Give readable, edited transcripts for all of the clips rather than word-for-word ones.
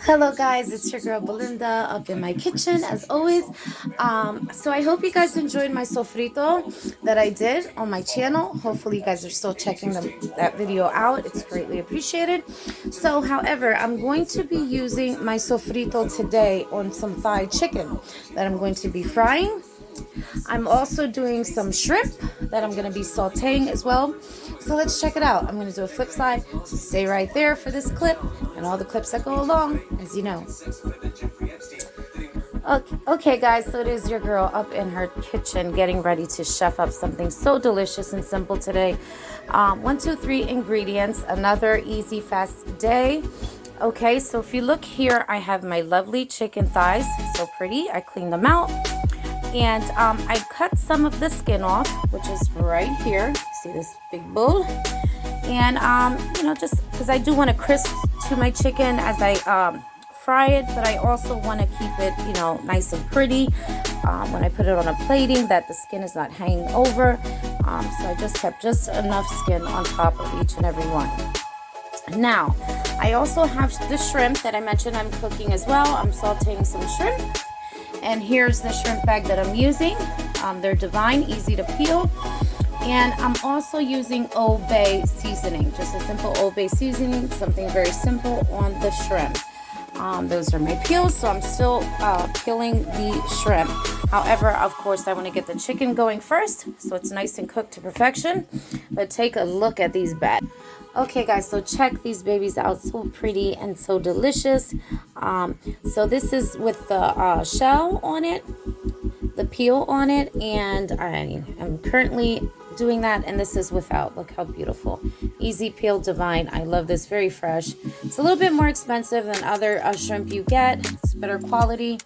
Hello guys, it's your girl Belinda up in my kitchen as always. So I hope you guys enjoyed my sofrito that I did on my channel. Hopefully you guys are still checking that video out. It's greatly appreciated. So however, I'm going to be using my sofrito today on some fried chicken that I'm going to be frying. I'm also doing some shrimp that I'm going to be sauteing as well. So let's check it out. I'm going to do a flip side. So stay right there for this clip and all the clips that go along, as you know. Okay guys, so it is your girl up in her kitchen getting ready to chef up something so delicious and simple today. 1, 2, 3 ingredients, another easy fast day. Okay, so if you look here, I have my lovely chicken thighs, so pretty. I cleaned them out. And I cut some of the skin off, which is right here. See this big bowl? And, just because I do want to crisp to my chicken as I fry it, but I also want to keep it, nice and pretty when I put it on a plating, that the skin is not hanging over. So I just kept just enough skin on top of each and every one. Now, I also have the shrimp that I mentioned I'm cooking as well. I'm sauteing some shrimp. And here's the shrimp bag that I'm using. They're divine, easy to peel. And I'm also using Old Bay seasoning, just a simple Old Bay seasoning, something very simple on the shrimp. Those are my peels, so I'm still peeling the shrimp. However, of course, I want to get the chicken going first, so it's nice and cooked to perfection. But take a look at these bags. Okay guys, so check these babies out, so pretty and so delicious. So this is with the shell on it, the peel on it, and I am currently doing that, and this is without. Look how beautiful. Easy peel, divine. I love this, very fresh. It's a little bit more expensive than other shrimp you get. It's better quality,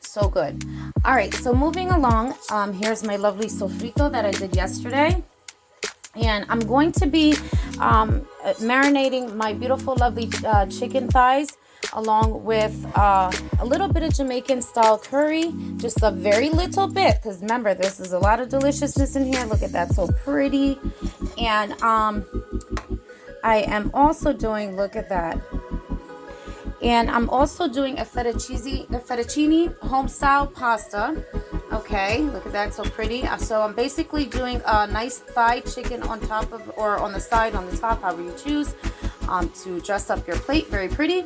so good. All right, so moving along, here's my lovely sofrito that I did yesterday. And I'm going to be marinating my beautiful, lovely chicken thighs along with a little bit of Jamaican style curry, just a very little bit, because remember, this is a lot of deliciousness in here. Look at that, so pretty. And I am also doing, look at that. And I'm also doing a fettuccine home style pasta. Okay, look at that, so pretty. So I'm basically doing a nice fried chicken on top of, or on the side, on the top, however you choose, to dress up your plate. Very pretty.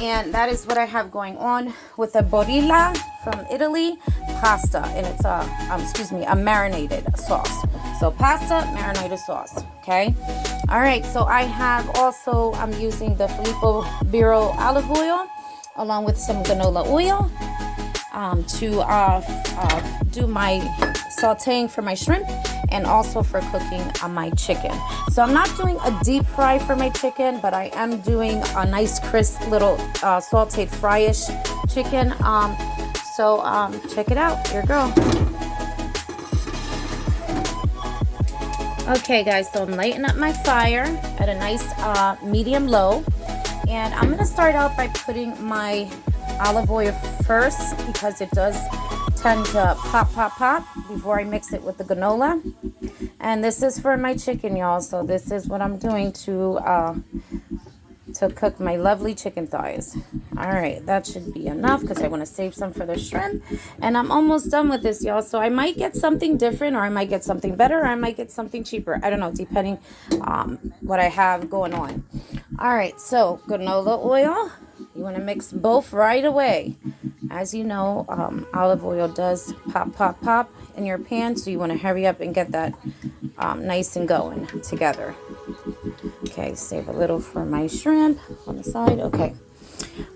And that is what I have going on with a borilla from Italy pasta, and it's a marinated sauce. So pasta, marinated sauce. Okay. All right. So I have also, I'm using the Filippo Biro olive oil along with some canola oil to do my sauteing for my shrimp and also for cooking my chicken. So I'm not doing a deep fry for my chicken, but I am doing a nice crisp little sauteed fryish chicken. So check it out, your girl. Okay guys, so I'm lighting up my fire at a nice medium low, and I'm gonna start out by putting my olive oil first because it does tend to pop before I mix it with the granola. And this is for my chicken, y'all. So this is what I'm doing to cook my lovely chicken thighs. All right, that should be enough because I want to save some for the shrimp. And I'm almost done with this, y'all. So I might get something different, or I might get something better, or I might get something cheaper. I don't know, depending what I have going on. All right, so granola oil. You want to mix both right away. As you know, olive oil does pop in your pan, so you want to hurry up and get that nice and going together. Okay, save a little for my shrimp on the side. Okay.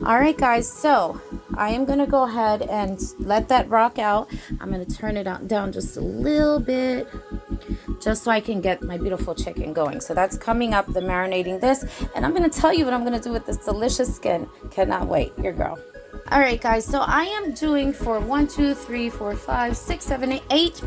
All right, guys, so I am going to go ahead and let that rock out. I'm going to turn it down just a little bit, just so I can get my beautiful chicken going. So that's coming up, the marinating this. And I'm going to tell you what I'm going to do with this delicious skin. Cannot wait. Your girl. All right, guys, so I am doing for 1, 2, 3, 4, 5, 6, 7, 8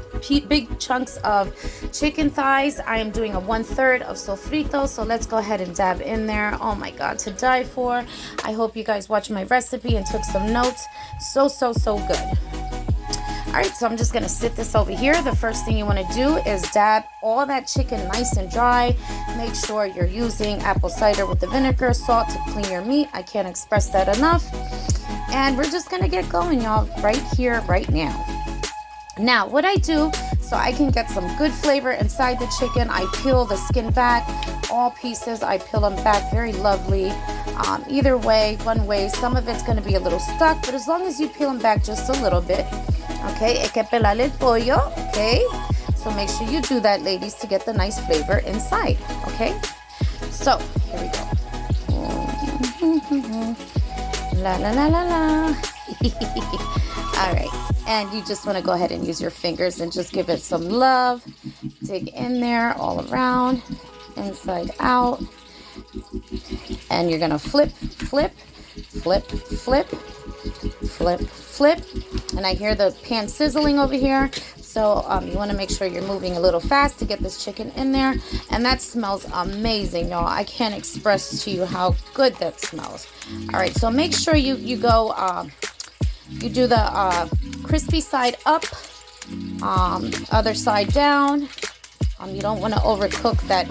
big chunks of chicken thighs. I am doing a 1/3 of sofrito, so let's go ahead and dab in there. Oh my God, to die for. I hope you guys watched my recipe and took some notes. So good. All right, so I'm just gonna sit this over here. The first thing you wanna do is dab all that chicken nice and dry. Make sure you're using apple cider with the vinegar, salt to clean your meat. I can't express that enough. And we're just gonna get going, y'all, right here, right now. Now, what I do, so I can get some good flavor inside the chicken, I peel the skin back, all pieces, I peel them back, very lovely. Either way, one way, some of it's gonna be a little stuck, but as long as you peel them back just a little bit, okay, hay que pelarle el pollo, okay? So make sure you do that, ladies, to get the nice flavor inside, okay? So, here we go. La la la la la. All right, and you just want to go ahead and use your fingers and just give it some love. Dig in there all around, inside out. And you're gonna flip, flip, flip, flip, flip, flip. And I hear the pan sizzling over here. So you want to make sure you're moving a little fast to get this chicken in there. And that smells amazing, y'all. I can't express to you how good that smells. All right, so make sure you go, you do the crispy side up, other side down. You don't want to overcook that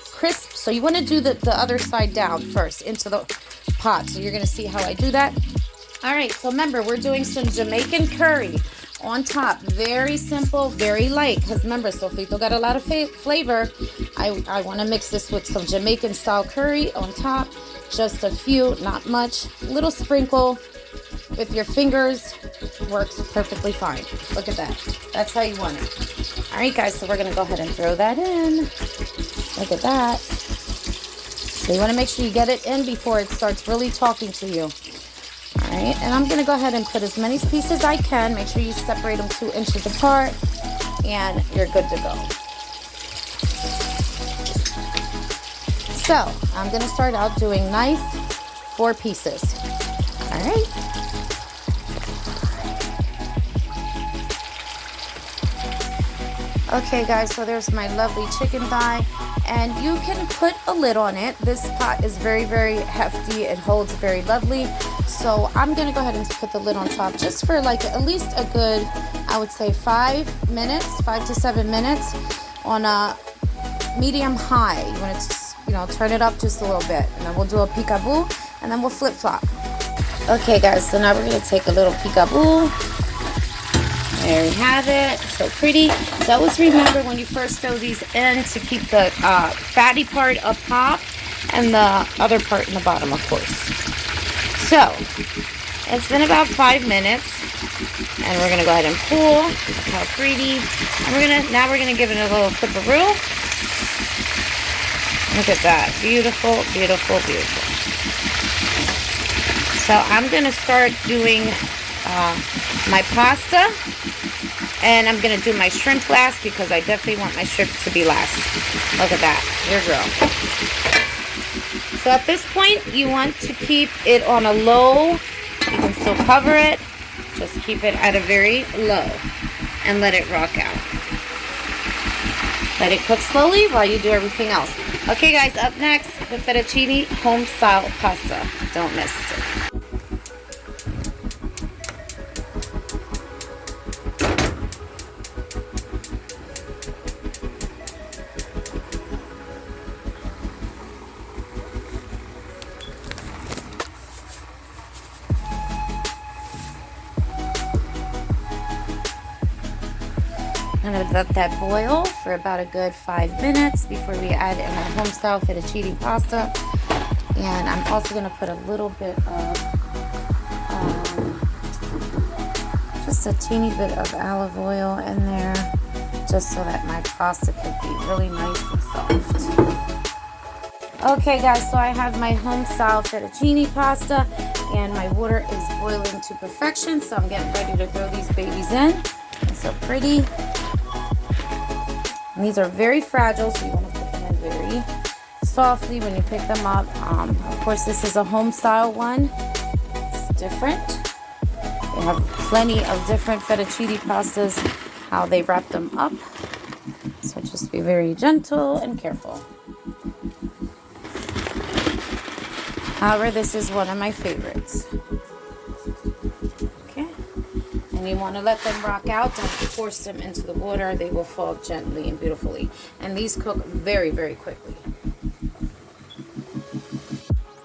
crisp. So you want to do the other side down first into the pot. So you're going to see how I do that. All right, so remember, we're doing some Jamaican curry on top. Very simple, very light, because remember, sofrito got a lot of flavor. I want to mix this with some Jamaican style curry on top. Just a few, not much. Little sprinkle with your fingers works perfectly fine. Look at that. That's how you want it. All right, guys, so we're going to go ahead and throw that in. Look at that. So you want to make sure you get it in before it starts really talking to you. All right, and I'm going to go ahead and put as many pieces as I can. Make sure you separate them 2 inches apart, and you're good to go. So I'm going to start out doing nice 4 pieces. All right. Okay, guys, so there's my lovely chicken thigh, and you can put a lid on it. This pot is very, very hefty. It holds very lovely. So I'm going to go ahead and put the lid on top just for like at least a good, I would say 5 minutes, 5 to 7 minutes on a medium high. You want to, turn it up just a little bit, and then we'll do a peekaboo, and then we'll flip flop. Okay, guys, so now we're going to take a little peekaboo. There we have it. So pretty. So always remember when you first throw these in to keep the fatty part up top and the other part in the bottom, of course. So it's been about 5 minutes, and we're gonna go ahead and pull. Look how pretty. And now we're gonna give it a little flipperoo. Look at that. Beautiful, beautiful, beautiful. So I'm gonna start doing my pasta, and I'm gonna do my shrimp last because I definitely want my shrimp to be last. Look at that, your girl. So at this point, you want to keep it on a low. You can still cover it, just keep it at a very low and let it rock out. Let it cook slowly while you do everything else. Okay, guys, up next, the fettuccine home style pasta. Don't miss it. I'm going to let that boil for about a good 5 minutes before we add in our home-style fettuccine pasta. And I'm also going to put a little bit of, just a teeny bit of olive oil in there, just so that my pasta can be really nice and soft. Okay, guys, so I have my home-style fettuccine pasta, and my water is boiling to perfection, so I'm getting ready to throw these babies in. It's so pretty. And these are very fragile, so you want to put them in very softly when you pick them up. Of course, this is a home-style one. It's different. They have plenty of different fettuccine pastas, how they wrap them up. So just be very gentle and careful. However, this is one of my favorites. Okay. And you want to let them rock out. Don't force them into the water. They will fall gently and beautifully. And these cook very, very quickly.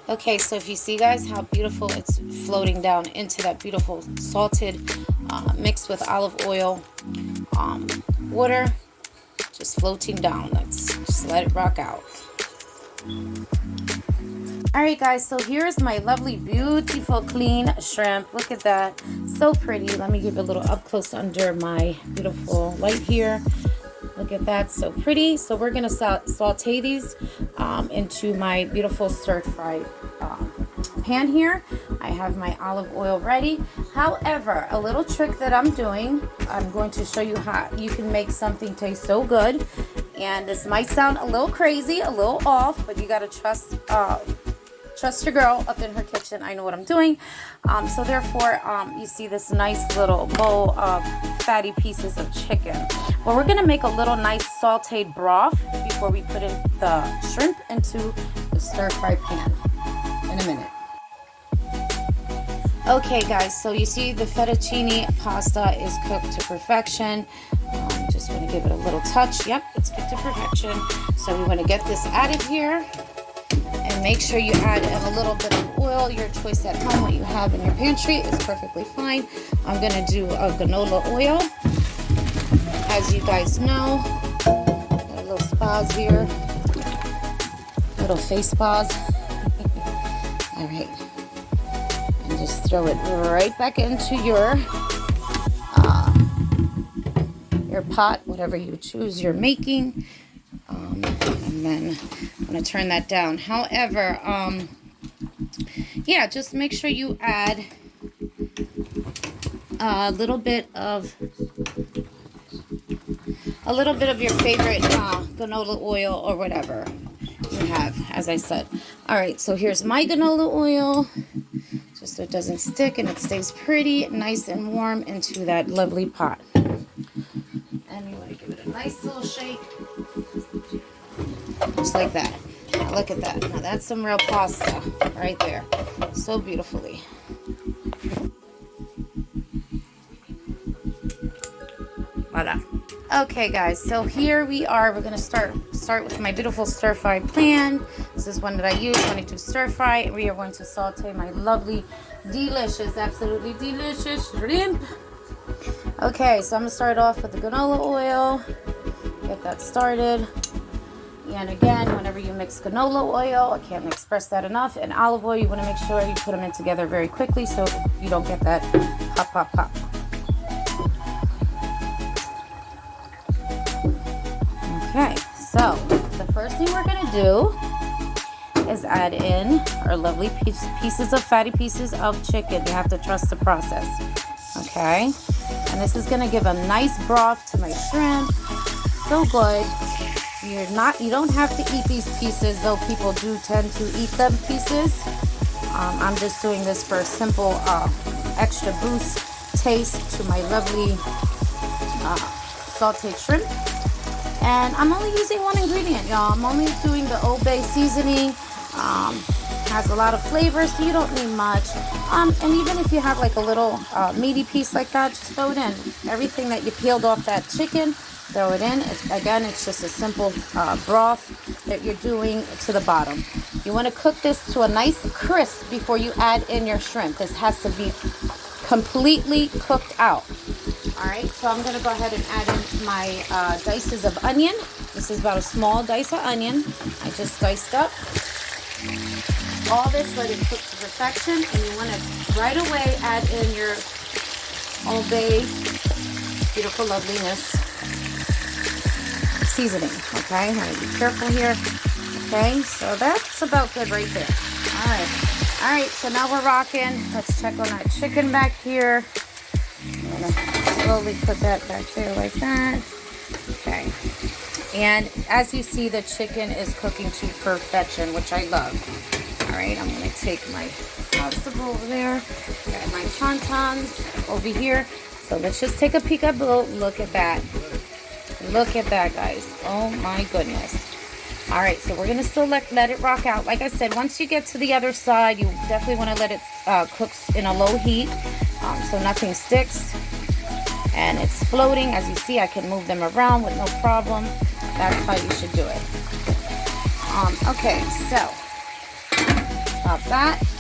Okay, so if you see, guys, how beautiful it's floating down into that beautiful salted mixed with olive oil water, just floating down. Let's just let it rock out. Alright guys, so here's my lovely, beautiful, clean shrimp. Look at that. So pretty. Let me give it a little up close under my beautiful light here. Look at that. So pretty. So we're going to saute these into my beautiful stir-fry pan here. I have my olive oil ready. However, a little trick that I'm doing, I'm going to show you how you can make something taste so good. And this might sound a little crazy, a little off, but you got to trust your girl up in her kitchen. I know what I'm doing. So therefore, you see this nice little bowl of fatty pieces of chicken. Well, we're going to make a little nice sauteed broth before we put in the shrimp into the stir-fry pan in a minute. Okay, guys, so you see the fettuccine pasta is cooked to perfection. Just want to give it a little touch. Yep, it's cooked to perfection. So we want to get this added here. And make sure you add in a little bit of oil. Your choice at home, what you have in your pantry is perfectly fine. I'm going to do a canola oil. As you guys know, got a little spas here. Little face spas. All right. And just throw it right back into your pot, whatever you choose you're making. And then I'm going to turn that down. However, yeah, just make sure you add a little bit of your favorite canola oil or whatever you have, as I said. All right, so here's my canola oil, just so it doesn't stick and it stays pretty, nice and warm into that lovely pot. And you want to give it a nice little shake. Just like that. Now look at that. Now that's some real pasta right there. So beautifully. Voila. Okay, guys. So here we are. We're gonna start with my beautiful stir-fry pan. This is one that I use when I do stir-fry. We are going to saute my lovely, delicious, absolutely delicious shrimp. Okay, so I'm gonna start off with the canola oil. Get that started. And again, whenever you mix canola oil, I can't express that enough, and olive oil, you want to make sure you put them in together very quickly so you don't get that pop, pop, pop. Okay, so the first thing we're going to do is add in our lovely pieces of fatty pieces of chicken. You have to trust the process. Okay, and this is going to give a nice broth to my shrimp. So good. You don't have to eat these pieces, though people do tend to eat them pieces. I'm just doing this for a simple extra boost taste to my lovely sauteed shrimp. And I'm only using one ingredient, y'all. I'm only doing the Old Bay seasoning. Has a lot of flavor, so you don't need much. And even if you have like a little meaty piece like that, just throw it in. Everything that you peeled off that chicken, throw it in. It's just a simple broth that you're doing to the bottom. You want to cook this to a nice crisp before you add in your shrimp. This has to be completely cooked out. All right, so I'm going to go ahead and add in my dices of onion. This is about a small dice of onion. I just diced up. All this, let it cook to perfection, and you want to right away add in your Old Bay beautiful loveliness seasoning. Okay, I'm going to be careful here. Okay, so that's about good right there. All right, so now we're rocking. Let's check on that chicken back here. I'm going to slowly put that back there like that. Okay, and as you see, the chicken is cooking to perfection, which I love. All right, I'm going to take my pasta bowl over there. Got my tauntauns over here. So let's just take a peekaboo. Look at that. Look at that, guys. Oh my goodness. All right, so we're going to still let it rock out. Like I said, once you get to the other side, you definitely want to let it cook in a low heat so nothing sticks. and it's floating. As you see, I can move them around with no problem. That's how you should do it. Okay, so stop that.